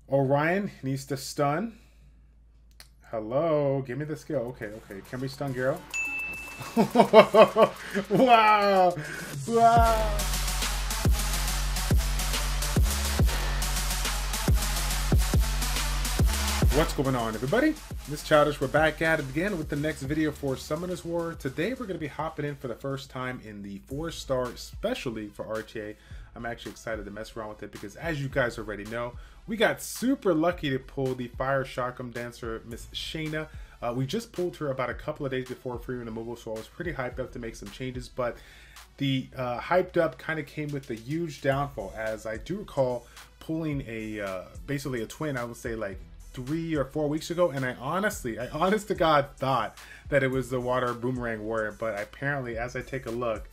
Orion needs to stun. Hello, give me the skill. Okay, okay. Can we stun Garo? Wow! Wow! What's going on, everybody? This is Childish. We're back at it again with the next video for Summoners War. Today we're going to be hopping in for the first time in the 4-star Special League for RTA. I'm actually excited to mess around with it because, as you guys already know, we got super lucky to pull the Fire Chakram dancer, Miss Shaina. We just pulled her about a couple of days before free removal, so I was pretty hyped up to make some changes, but the hyped up kind of came with a huge downfall, as I do recall pulling a basically a twin, I would say like 3 or 4 weeks ago, and I honest to God thought that it was the water boomerang warrior, but apparently as I take a look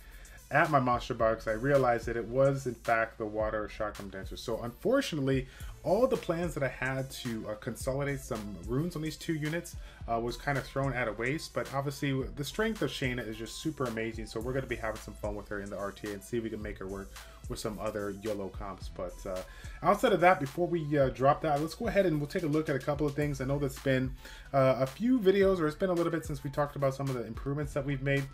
at my monster box, I realized that it was in fact the water Chakram dancer. So unfortunately, all the plans that I had to consolidate some runes on these 2 units was kind of thrown out of waste, but obviously the strength of Shaina is just super amazing, so we're going to be having some fun with her in the RTA and see if we can make her work with some other YOLO comps. But outside of that, before we drop that, let's go ahead and we'll take a look at a couple of things. I know that's been a few videos, or it's been a little bit since we talked about some of the improvements that we've made.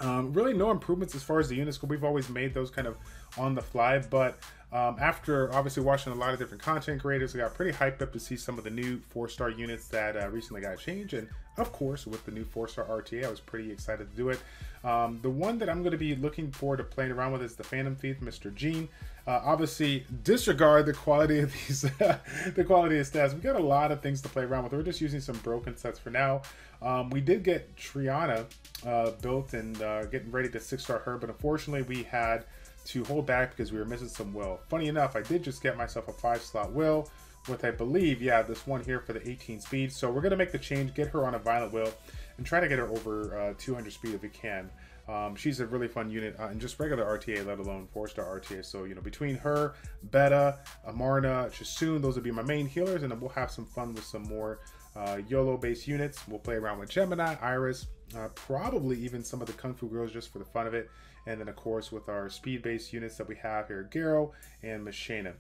Really no improvements as far as the units go. We've always made those kind of on the fly, but after obviously watching a lot of different content creators, I got pretty hyped up to see some of the new 4-star units that recently got changed, and of course with the new 4-star RTA I was pretty excited to do it. The one that I'm going to be looking forward to playing around with is the Phantom Thief, Mr. Gene. Obviously disregard the quality of these the quality of stats. We got a lot of things to play around with. We're just using some broken sets for now. We did get Triana built and getting ready to 6-star her, but unfortunately we had to hold back because we were missing some will. Funny enough, I did just get myself a 5-slot will with, I believe, yeah, this one here for the 18 speed. So we're going to make the change, get her on a violent will, and try to get her over 200 speed if we can. She's a really fun unit and just regular RTA, let alone 4-star RTA. So, you know, between her, Beta, Amarna, Chasoon, those would be my main healers, and then we'll have some fun with some more YOLO-based units. We'll play around with Gemini, Iris, probably even some of the Kung Fu girls just for the fun of it. And then, of course, with our speed-based units that we have here, Garo and Miss Shaina.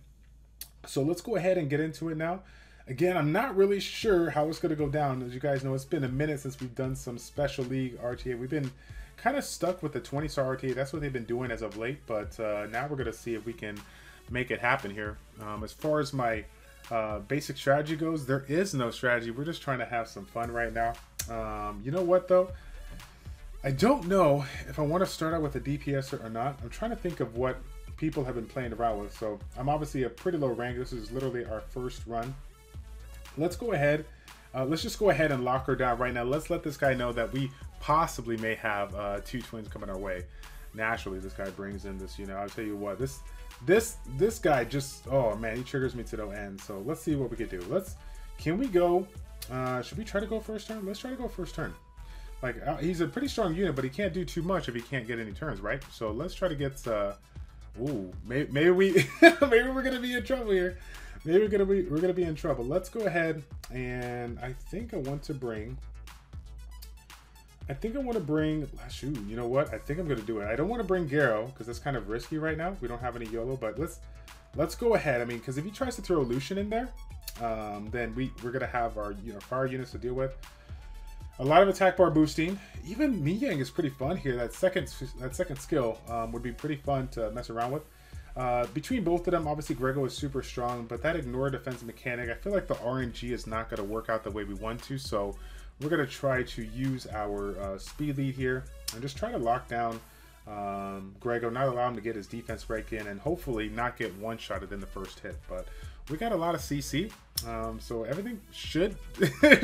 So let's go ahead and get into it now. Again, I'm not really sure how it's going to go down. As you guys know, it's been a minute since we've done some Special League RTA. We've been kind of stuck with the 20-star RTA. That's what they've been doing as of late. But now we're going to see if we can make it happen here. As far as my basic strategy goes, there is no strategy. We're just trying to have some fun right now. You know what, though? I don't know if I want to start out with a DPS or not. I'm trying to think of what people have been playing around with. So I'm obviously a pretty low rank. This is literally our first run. Let's go ahead. Let's just go ahead and lock her down right now. Let's let this guy know that we possibly may have 2 twins coming our way. Naturally, this guy brings in this, you know, I'll tell you what, this guy just, oh man, he triggers me to no end. So let's see what we can do. Can we go, should we try to go first turn? Let's try to go first turn. Like, he's a pretty strong unit, but he can't do too much if he can't get any turns, right? So let's try to get, ooh, maybe we, maybe we're gonna be in trouble here. Maybe we're gonna be in trouble. Let's go ahead, and I think I want to bring, shoot, you know what? I think I'm gonna do it. I don't want to bring Garo because that's kind of risky right now. We don't have any YOLO, but let's go ahead. I mean, because if he tries to throw Lucian in there, then we're gonna have our, you know, fire units to deal with. A lot of attack bar boosting. Even Miyang is pretty fun here. That second skill would be pretty fun to mess around with. Between both of them, obviously Grego is super strong, but that ignore defense mechanic, I feel like the RNG is not going to work out the way we want to, so we're going to try to use our speed lead here and just try to lock down Grego, not allow him to get his defense break in, and hopefully not get one-shotted in the first hit. But we got a lot of CC, so everything should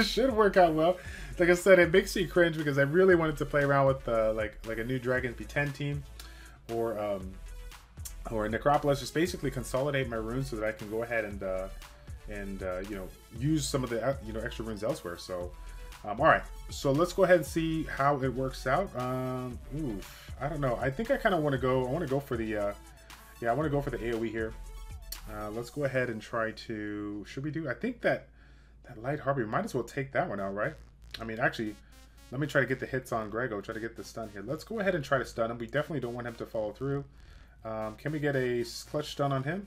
should work out well. Like I said, it makes me cringe because I really wanted to play around with like a new Dragons B10 team or Necropolis, just basically consolidate my runes so that I can go ahead and you know, use some of the extra runes elsewhere. So all right, so let's go ahead and see how it works out. Oof, I don't know. I think I kind of want to go. I want to go for the yeah, I want to go for the AOE here. Let's go ahead and try to. Should we do? I think that Light Harbor, we might as well take that one out, right? I mean, actually, let me try to get the hits on Grego. Try to get the stun here. Let's go ahead and try to stun him. We definitely don't want him to follow through. Can we get a clutch stun on him?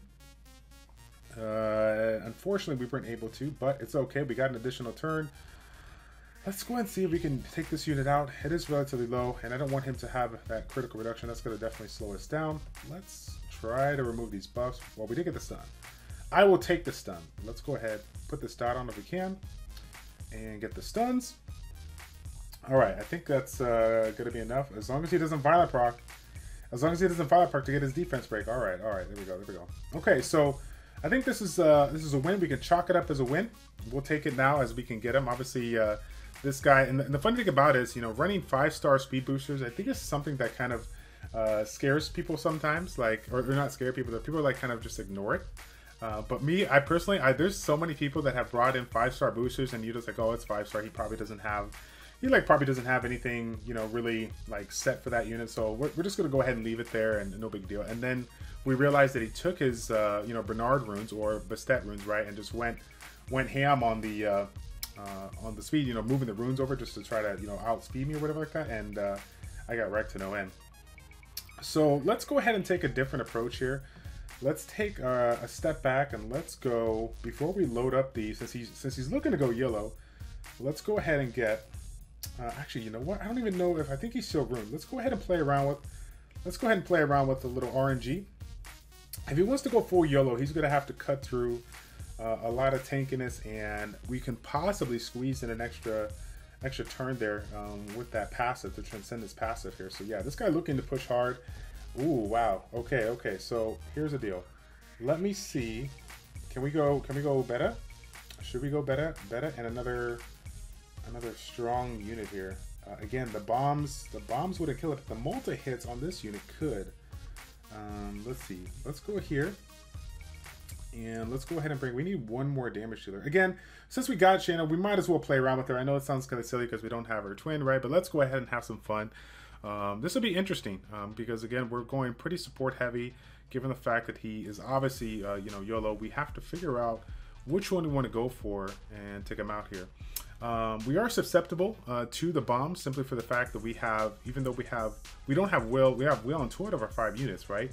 Unfortunately, unfortunately, we weren't able to, but it's okay. We got an additional turn. Let's go ahead and see if we can take this unit out. It is relatively low, and I don't want him to have that critical reduction. That's going to definitely slow us down. Let's try to remove these buffs. Well, we did get the stun. I will take the stun. Let's go ahead, put this dot on if we can, and get the stuns. All right, I think that's going to be enough. As long as he doesn't violent proc. As long as he doesn't violent proc to get his defense break. All right, there we go. Okay, so I think this is a win. We can chalk it up as a win. We'll take it now as we can get him. Obviously, this guy, and the funny thing about it is, you know, running 5-star speed boosters, I think is something that kind of scares people sometimes, like, or not scare people, that people like kind of just ignore it. But me, I personally, there's so many people that have brought in 5-star boosters, and you're just like, oh, it's 5-star. He probably doesn't have, probably doesn't have anything, you know, really like set for that unit. So we're just gonna go ahead and leave it there, and no big deal. And then we realized that he took his, you know, Bernard runes or Bastet runes, right, and just went ham on the speed, you know, moving the runes over just to try to, you know, outspeed me or whatever like that, and I got wrecked to no end. So let's go ahead and take a different approach here. Let's take a step back and let's go, before we load up the, since he's looking to go yellow, let's go ahead and get, actually, you know what, I don't even know if, I think he's still ruined. Let's go ahead and play around with, a little RNG. If he wants to go full yellow, he's going to have to cut through a lot of tankiness, and we can possibly squeeze in an extra turn there with that passive, the Transcendence passive here. So yeah, this guy looking to push hard. Ooh, wow. Okay. So here's the deal. Let me see. Can we go better? Should we go better? And another strong unit here. Again, the bombs wouldn't kill it, but the multi hits on this unit could. Let's see. Let's go here. And let's go ahead and we need one more damage dealer. Again, since we got Shaina, we might as well play around with her. I know it sounds kind of silly because we don't have her twin, right? But let's go ahead and have some fun. This will be interesting because, again, we're going pretty support heavy. Given the fact that he is obviously, you know, YOLO, we have to figure out which one we want to go for and take him out here. We are susceptible to the bombs simply for the fact that we have, even though we don't have Will, we have Will on 2 out of our 5 units, right?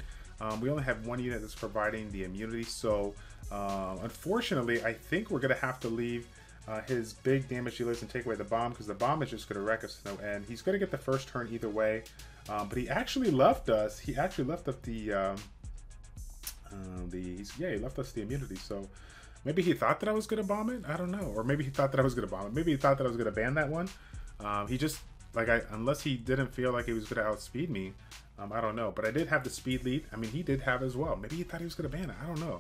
We only have 1 unit that's providing the immunity, so unfortunately, I think we're going to have to leave his big damage dealers and take away the bomb, because the bomb is just going to wreck us to no end. He's going to get the first turn either way, but he actually left us. He actually left us he left us the immunity. So maybe he thought that I was going to bomb it. I don't know, or maybe he thought that I was going to bomb it. Maybe he thought that I was going to ban that one. He just unless he didn't feel like he was going to outspeed me. I don't know, but I did have the speed lead. I mean, he did have as well. Maybe he thought he was going to ban it. I don't know.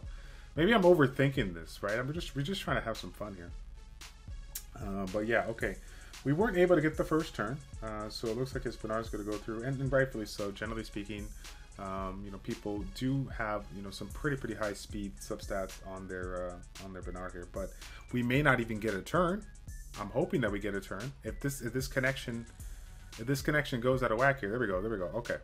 Maybe I'm overthinking this, right? We're just trying to have some fun here. But yeah, okay. We weren't able to get the first turn, so it looks like his Bernard's going to go through, and rightfully so. Generally speaking, you know, people do have, you know, some pretty high speed substats on their Bernard here, but we may not even get a turn. I'm hoping that we get a turn. If this connection goes out of whack here, there we go. Okay.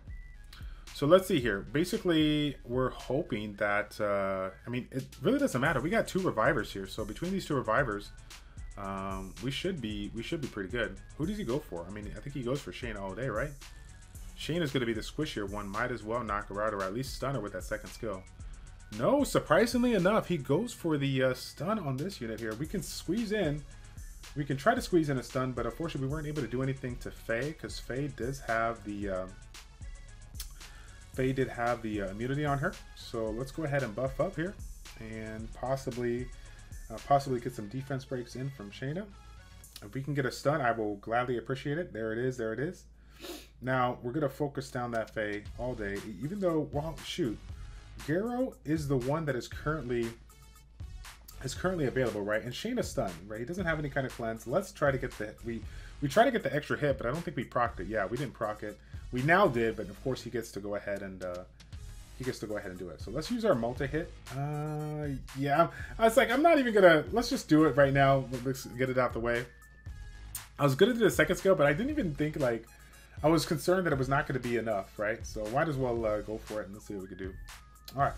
So let's see here. Basically, we're hoping that, I mean, it really doesn't matter. We got 2 revivers here. So between these 2 revivers, we should be pretty good. Who does he go for? I mean, I think he goes for Shaina all day, right? Shaina's going to be the squishier one. Might as well knock her out, or at least stun her with that second skill. No, surprisingly enough, he goes for the stun on this unit here. We can squeeze in. We can try to squeeze in a stun, but unfortunately we weren't able to do anything to Faye, because Faye does have the immunity on her. So let's go ahead and buff up here and possibly get some defense breaks in from Shaina. If we can get a stun, I will gladly appreciate it. There it is. Now we're gonna focus down that Faye all day, even though, well, shoot, Garo is the one that is currently available, right? And Shaina's stunned, right? He doesn't have any kind of cleanse. Let's try to get the we try to get the extra hit, but I don't think we procced it. Yeah, we didn't proc it. We now did, but of course he gets to go ahead and do it. So let's use our multi-hit. Yeah, I was like, I'm not even gonna, let's just do it right now. Let's get it out the way. I was gonna do the second skill, but I didn't even think, like, I was concerned that it was not gonna be enough, right? So might as well go for it and let's see what we can do. All right.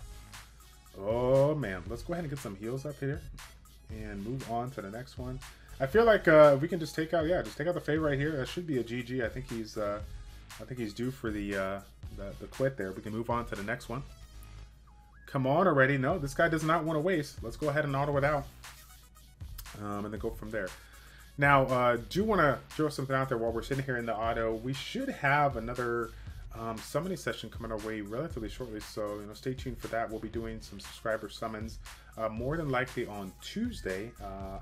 Oh man, let's go ahead and get some heals up here and move on to the next one. I feel like we can just take out, the Faye right here. That should be a GG. I think he's due for the quit there. We can move on to the next one. Come on already. No, this guy does not want to waste. Let's go ahead and auto it out. And then go from there. Now, do want to throw something out there while we're sitting here in the auto. We should have another summoning session coming our way relatively shortly, so stay tuned for that. We'll be doing some subscriber summons more than likely on Tuesday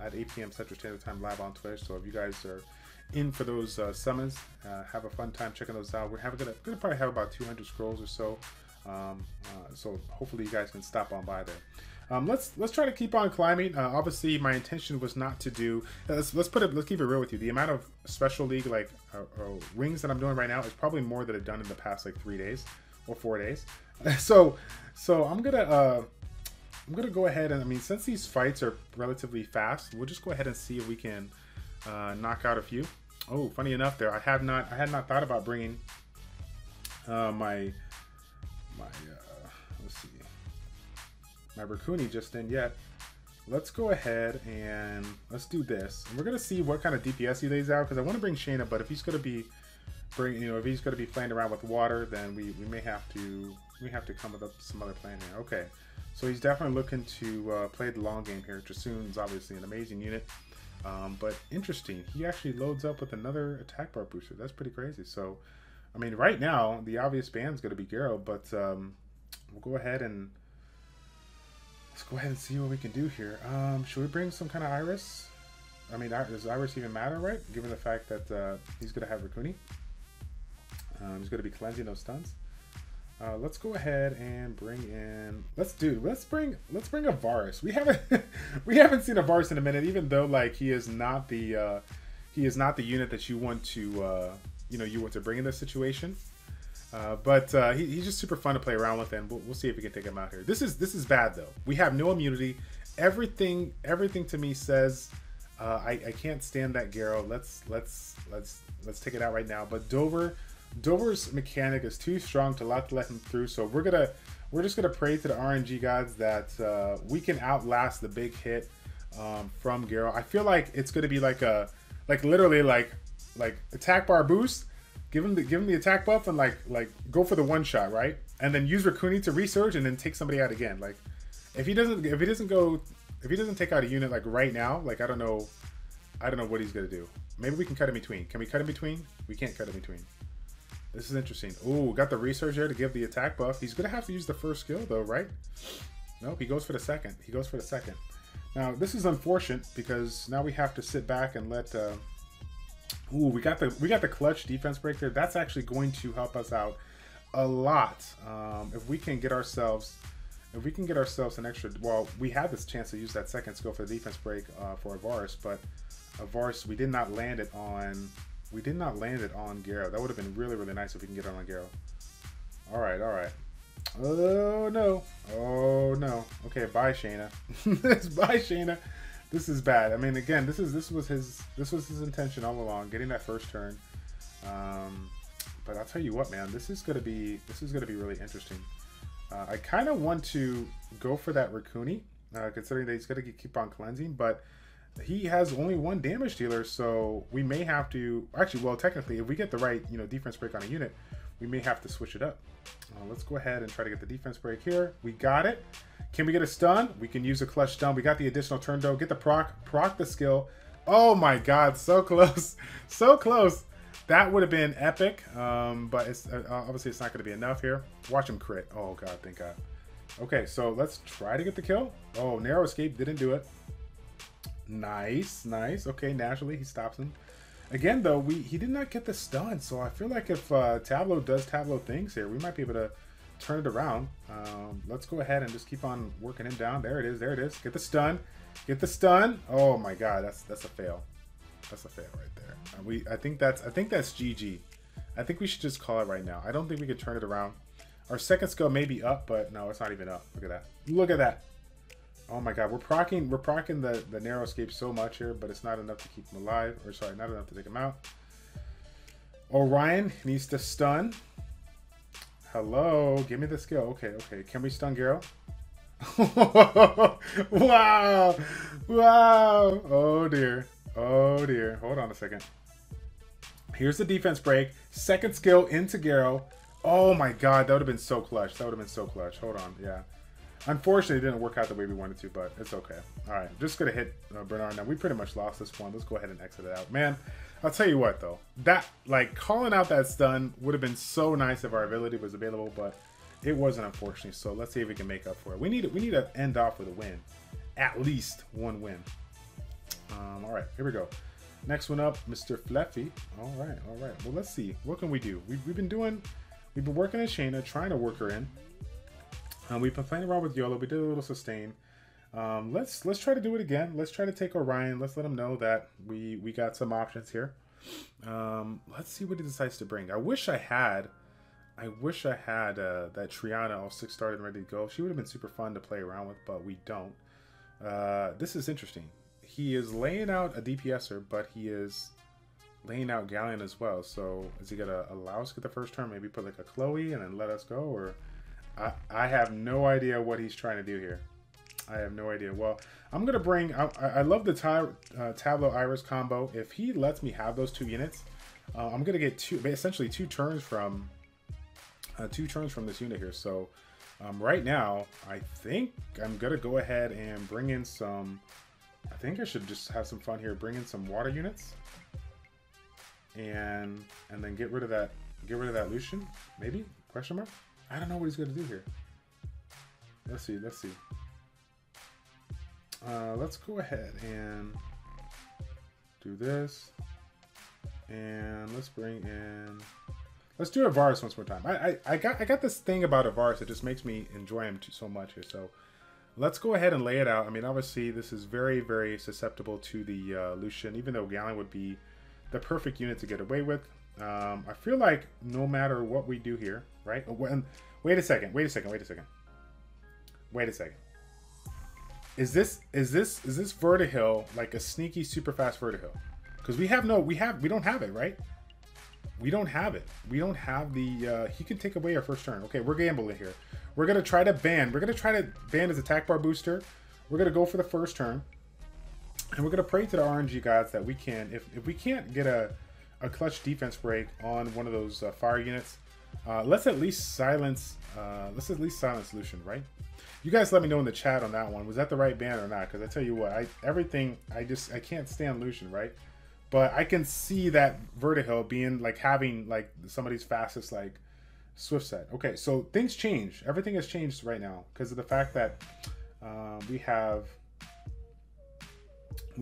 at 8 p.m. Central Standard Time live on Twitch. So if you guys are in for those summons, have a fun time checking those out. We're gonna probably have about 200 scrolls or so, so hopefully you guys can stop on by there. Let's try to keep on climbing. Obviously, my intention was not to do. Let's keep it real with you. The amount of special league wings that I'm doing right now is probably more than I've done in the past like 3 days or 4 days. So I'm gonna go ahead and, I mean, since these fights are relatively fast, we'll just go ahead and see if we can knock out a few. Oh, funny enough, there I had not thought about bringing let's see, my Raccoon just in yet. Let's go ahead and let's do this. And we're gonna see what kind of DPS he lays out, because I want to bring Shaina, but if he's gonna be if he's gonna be playing around with water, then we may have to come up with some other plan here. Okay, so he's definitely looking to play the long game here. Jasoon's obviously an amazing unit, but interesting. He actually loads up with another attack bar booster. That's pretty crazy. So, I mean, right now the obvious ban's gonna be Garo, but we'll go ahead and see what we can do here. Should we bring some kind of Iris? I mean, does Iris even matter, right? Given the fact that he's going to have Raccoon. He's going to be cleansing those stuns. Let's go ahead and bring in. Let's bring a Varus. We haven't seen a Varus in a minute, even though like he is not the unit that you want to bring in this situation. But he's just super fun to play around with, and we'll see if we can take him out here. This is bad though. We have no immunity. Everything to me says I can't stand that Garo. Let's take it out right now. But Dover's mechanic is too strong to let him through. So we're just gonna pray to the RNG gods that we can outlast the big hit from Garo. I feel like it's gonna be literally attack bar boost. Give him the attack buff and like go for the one shot, right? And then use Raccoon to resurge and then take somebody out again. Like if he doesn't take out a unit like right now, like I don't know what he's gonna do. Maybe we can cut in between. Can we cut in between? We can't cut in between. This is interesting. Ooh, got the resurge there to give the attack buff. He's gonna have to use the first skill though, right? Nope, he goes for the second. Now this is unfortunate because now we have to sit back and let ooh, we got the clutch defense break there. That's actually going to help us out a lot. If we can get ourselves an extra, well, we had this chance to use that second skill for the defense break for a Varus, but a Varus we did not land it on. Garo. That would have been really, really nice if we can get it on Garo. All right. Oh no. Okay, bye Shaina. Bye Shaina. This is bad. I mean, again, this was his intention all along, getting that first turn. But I'll tell you what, man, this is gonna be really interesting. I kind of want to go for that Raccoon, considering that he's gonna keep on cleansing, but he has only one damage dealer, so we may have to. Actually, well, technically, if we get the right defense break on a unit, we may have to switch it up. Let's go ahead and try to get the defense break here. We got it. Can we get a stun? We can use a clutch stun. We got the additional turn though. Get the proc the skill. Oh my god, so close. So close. That would have been epic. But it's obviously it's not going to be enough here. Watch him crit. Oh god, thank god. Okay, so let's try to get the kill. Oh, narrow escape didn't do it. Nice. Okay, naturally he stops him. Again though, he did not get the stun, so I feel like if Tableau does Tableau things here, we might be able to turn it around. Let's go ahead and just keep on working him down. There it is. Get the stun. Oh my god, that's a fail. That's a fail right there. I think that's GG. I think we should just call it right now. I don't think we can turn it around. Our second skill may be up, but no, it's not even up. Look at that. Oh my god, we're procking the narrow escape so much here, but it's not enough to keep him alive. Or sorry, not enough to take him out. Orion needs to stun. Hello, give me the skill. Okay. Can we stun Garo? Wow. Oh dear. Hold on a second. Here's the defense break. Second skill into Garo. Oh my god, that would have been so clutch. Hold on, yeah. Unfortunately, it didn't work out the way we wanted to, but it's okay. All right, just gonna hit Bernard now. We pretty much lost this one. Let's go ahead and exit it out. Man, I'll tell you what though, that like calling out that stun would have been so nice if our ability was available, but it wasn't, unfortunately. So let's see if we can make up for it. We need to end off with a win, at least one win. All right, here we go. Next one up, Mr. Fluffy. All right. Well, let's see. What can we do? We've been working on Shaina, trying to work her in. We've been playing around with YOLO. We did a little sustain. Let's try to do it again. Let's try to take Orion. Let's let him know that we got some options here. Let's see what he decides to bring. I wish I had that Triana all 6-starred and ready to go. She would have been super fun to play around with, but we don't. This is interesting. He is laying out a DPSer, but he is laying out Galleon as well. So is he gonna allow us to get the first turn? Maybe put like a Chloe and then let us go? Or I have no idea what he's trying to do here. I have no idea. Well, I'm gonna bring. I love the Tableau Iris combo. If he lets me have those 2 units, I'm gonna get essentially two turns from this unit here. So right now, I think I'm gonna go ahead and bring in some. I think I should just have some fun here. Bring in some water units, and then get rid of that Lucian. Maybe ? Question mark. I don't know what he's gonna do here. Let's see. Let's go ahead and do this, and let's bring in. Let's do Avaris once more time. I got this thing about Avaris that just makes me enjoy him so much here. So let's go ahead and lay it out. I mean, obviously this is very, very susceptible to the Lucian, even though Galleon would be the perfect unit to get away with. I feel like no matter what we do here, right? Wait a second. Is this Vertihill like a sneaky super fast Vertihill? Because we don't have it, right? We don't have it. We don't have the he can take away our first turn. Okay, we're gambling here. We're gonna try to ban. We're gonna try to ban his attack bar booster. We're gonna go for the first turn. And we're gonna pray to the RNG gods that we can, if we can't get a clutch defense break on one of those fire units, let's at least silence Lucian, right? You guys let me know in the chat on that one. Was that the right ban or not? Because I tell you what, I can't stand Lucian, right? But I can see that Vertihill being like having like somebody's fastest like Swift set. Okay, so things change. Everything has changed right now because of the fact that we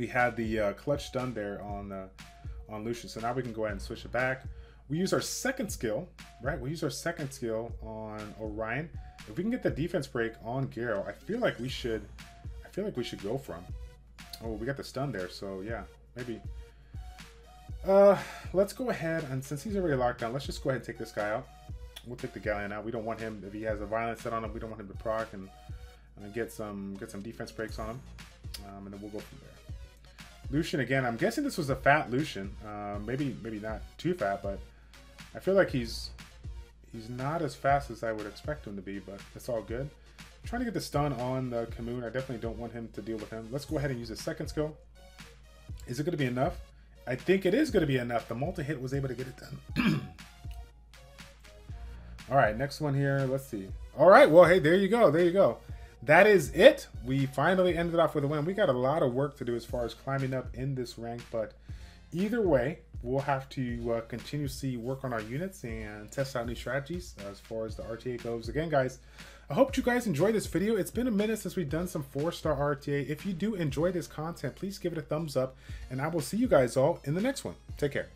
had the clutch stun there on Lucian. So now we can go ahead and switch it back. We use our second skill, right? We use our second skill on Orion. If we can get the defense break on Garo, I feel like we should go for him. Oh, we got the stun there, so yeah, maybe. Let's go ahead, and since he's already locked down, let's just go ahead and take this guy out. We'll take the Galleon out. We don't want him, if he has a violence set on him, we don't want him to proc and get some defense breaks on him. And then we'll go from there. Lucian again. I'm guessing this was a fat Lucian. Maybe not too fat, but I feel like he's not as fast as I would expect him to be, but it's all good. I'm trying to get the stun on the Kamoon. I definitely don't want him to deal with him. Let's go ahead and use his second skill. Is it going to be enough? I think it is going to be enough. The multi-hit was able to get it done. All right, next one here. Let's see. All right, well, hey, there you go. There you go. That is it. We finally ended off with a win. We got a lot of work to do as far as climbing up in this rank, but either way, we'll have to continuously work on our units and test out new strategies as far as the RTA goes. Again, guys, I hope you guys enjoyed this video. It's been a minute since we've done some 4-star RTA. If you do enjoy this content, please give it a thumbs up, and I will see you guys all in the next one. Take care.